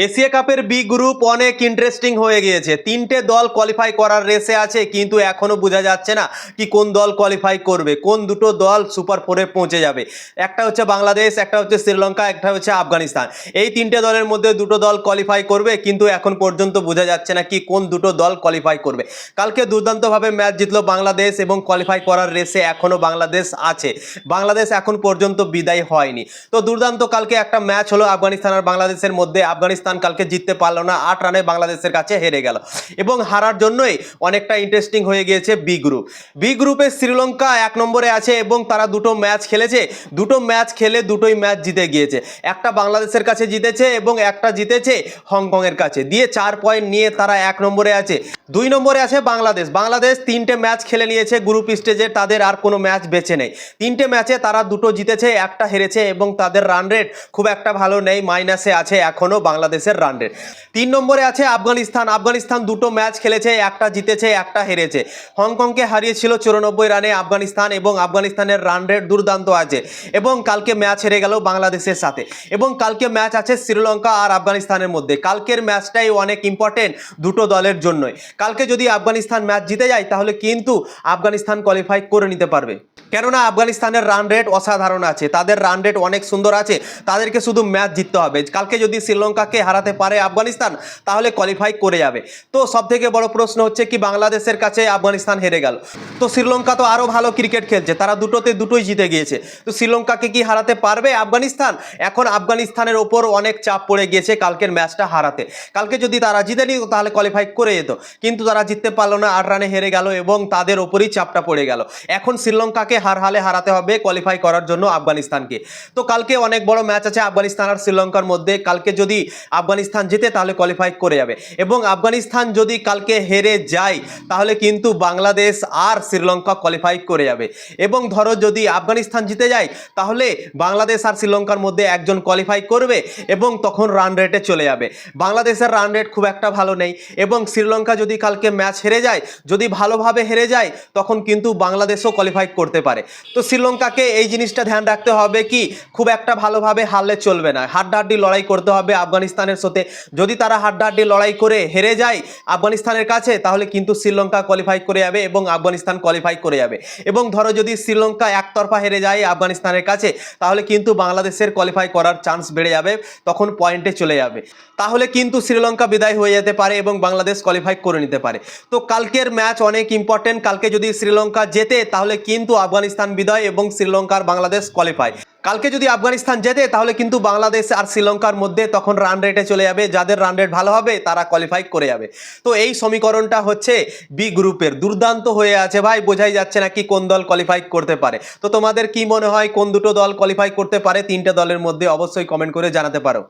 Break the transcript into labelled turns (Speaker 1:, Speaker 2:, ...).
Speaker 1: Asia কাপের B group অনেক interesting হয়ে গিয়েছে। তিনটে দল কোয়ালিফাই করার রেসে আছে, কিন্তু এখনো বোঝা যাচ্ছে না কি কোন দল কোয়ালিফাই করবে, কোন দুটো দল সুপার ফোরে পৌঁছে যাবে। একটা হচ্ছে বাংলাদেশ, একটা হচ্ছে শ্রীলঙ্কা, একটা হচ্ছে আফগানিস্তান। এই তিনটে দলের মধ্যে দুটো দল কোয়ালিফাই করবে, কিন্তু এখন পর্যন্ত বোঝা যাচ্ছে না কি কোন দুটো দল কোয়ালিফাই করবে। কালকে দুর্দান্তভাবে ম্যাচ জিতলো বাংলাদেশ এবং কোয়ালিফাই করার রেসে এখনো বাংলাদেশ আছে। বাংলাদেশ এখন পর্যন্ত বিদায় হয়নি। তো দুর্দান্ত কালকে একটা ম্যাচ হলো আফগানিস্তান আর বাংলাদেশের মধ্যে। আফগানিস্তান কালকে জিততে পারলো না, 8 রানে বাংলাদেশের কাছে হেরে গেল এবং হারার জন্যই অনেকটা ইন্টারেস্টিং হয়ে গিয়েছে বি গ্রুপ। বি গ্রুপে শ্রীলঙ্কা 1 নম্বরে আছে এবং তারা দুটো ম্যাচ খেলেছে, দুটো ম্যাচ খেলে দুটোই ম্যাচ জিতে গিয়েছে। একটা বাংলাদেশের কাছে জিতেছে এবং একটা জিতেছে হংকংয়ের কাছে, দিয়ে 4 পয়েন্ট নিয়ে তারা 1 নম্বরে আছে। 2 নম্বরে আছে বাংলাদেশ। বাংলাদেশ 3টে ম্যাচ খেলে নিয়েছে গ্রুপ স্টেজে, তাদের আর কোনো ম্যাচ বেঁচে নেই। 3টে ম্যাচে তারা দুটো জিতেছে, একটা হেরেছে এবং তাদের রান রেট খুব একটা ভালো নেই, মাইনাসে আছে এখনো বাংলাদেশের রান রেট। 3 নম্বরে আছে আফগানিস্তান। আফগানিস্তান দুটো ম্যাচ খেলেছে, একটা জিতেছে একটা হেরেছে। হংকংকে হারিয়েছিল 94 রানে আফগানিস্তান এবং আফগানিস্তানের রান রেট দুর্দান্ত আছে এবং কালকে ম্যাচ হেরে গেল বাংলাদেশের সাথে। এবং কালকে ম্যাচ আছে শ্রীলঙ্কা আর আফগানিস্তানের মধ্যে। কালকের ম্যাচটাই অনেক ইম্পর্টেন্ট দুটো দলের জন্যই। কালকে যদি আফগানিস্তান ম্যাচ জিতে যায় তাহলে কিন্তু আফগানিস্তান কোয়ালিফাই করে নিতে পারবে, কেননা আফগানিস্তানের রান রেট অসাধারণ আছে, তাদের রান রেট অনেক সুন্দর আছে। তাদেরকে শুধু ম্যাচ জিততে হবে। কালকে যদি শ্রীলঙ্কাকে হারাতে পারে আফগানিস্তান তাহলে কোয়ালিফাই করে যাবে। তো সব থেকে বড় প্রশ্ন হচ্ছে কি বাংলাদেশের কাছে আফগানিস্তান হেরে গেল, তো শ্রীলঙ্কা তো আরও ভালো ক্রিকেট খেলছে, তারা দুটোই জিতে গিয়েছে। তো শ্রীলঙ্কাকে কি হারাতে পারবে আফগানিস্তান? এখন আফগানিস্তানের ওপর অনেক চাপ পড়ে গিয়েছে কালকের ম্যাচটা হারাতে। কালকে যদি তারা জিতে নিত তাহলে কোয়ালিফাই করে যেত, কিন্তু তারা জিততে পারলো না, 8 রানে হেরে গেল এবং তাদের ওপরই চাপটা পড়ে গেল। এখন শ্রীলঙ্কাকে হার হালে হারাতে হবে কোয়ালিফাই করার জন্য আফগানিস্তানকে। তো কালকে অনেক বড় ম্যাচ আছে আফগানিস্তান আর শ্রীলঙ্কার মধ্যে। কালকে যদি আফগানিস্তান জিতে তাহলে কোয়ালিফাই করে যাবে এবং আফগানিস্তান যদি কালকে হেরে যায় তাহলে কিন্তু বাংলাদেশ আর শ্রীলঙ্কা কোয়ালিফাই করে যাবে। এবং ধরো যদি আফগানিস্তান জিতে যায় তাহলে বাংলাদেশ আর শ্রীলঙ্কার মধ্যে একজন কোয়ালিফাই করবে এবং তখন রান রেটে চলে যাবে। বাংলাদেশের রান রেট খুব একটা ভালো নেই এবং শ্রীলঙ্কা যদি কালকে ম্যাচ হেরে যায়, যদি ভালোভাবে হেরে যায়, তখন কিন্তু বাংলাদেশও কোয়ালিফাই করতে পারে। তো শ্রীলঙ্কাকে এই জিনিসটা ধ্যান রাখতে হবে কি খুব একটা ভালোভাবে হারলে চলবে না, হাড্ডাহাড্ডি লড়াই করতে হবে আফগানিস্তানের সাথে। যদি তারা হাড্ডাহাড্ডি লড়াই করে হেরে যায় আফগানিস্তানের কাছে তাহলে কিন্তু শ্রীলঙ্কা কোয়ালিফাই করে যাবে এবং আফগানিস্তান কোয়ালিফাই করে যাবে। এবং ধরো যদি শ্রীলঙ্কা একতরফা হেরে যায় আফগানিস্তানের কাছে তাহলে কিন্তু বাংলাদেশের কোয়ালিফাই করার চান্স বেড়ে যাবে, তখন পয়েন্টে চলে যাবে। তাহলে কিন্তু শ্রীলঙ্কা বিদায় হয়ে যেতে পারে এবং বাংলাদেশ কোয়ালিফাই করে নিতে পারে। তো কালকের ম্যাচ অনেক ইম্পর্টেন্ট। কালকে যদি শ্রীলঙ্কা জেতে তাহলে কিন্তু আফগানিস্তান বিদায় এবং শ্রীলঙ্কার বাংলাদেশ কোয়ালিফাই। কালকে যদি আফগানিস্তান জেতে তাহলে কিন্তু বাংলাদেশ আর শ্রীলঙ্কার মধ্যে তখন রান রেটে চলে যাবে, যাদের রান রেট ভালো হবে তারা কোয়ালিফাই করে যাবে। তো এই সমীকরণটা হচ্ছে বি গ্রুপের। দুর্দান্ত হয়ে আছে ভাই, বোঝাই যাচ্ছে না কি কোন দল কোয়ালিফাই করতে পারে। তো তোমাদের কি মনে হয় কোন দুটো দল কোয়ালিফাই করতে পারে 3টে দলের মধ্যে? অবশ্যই কমেন্ট করে জানাতে পারো।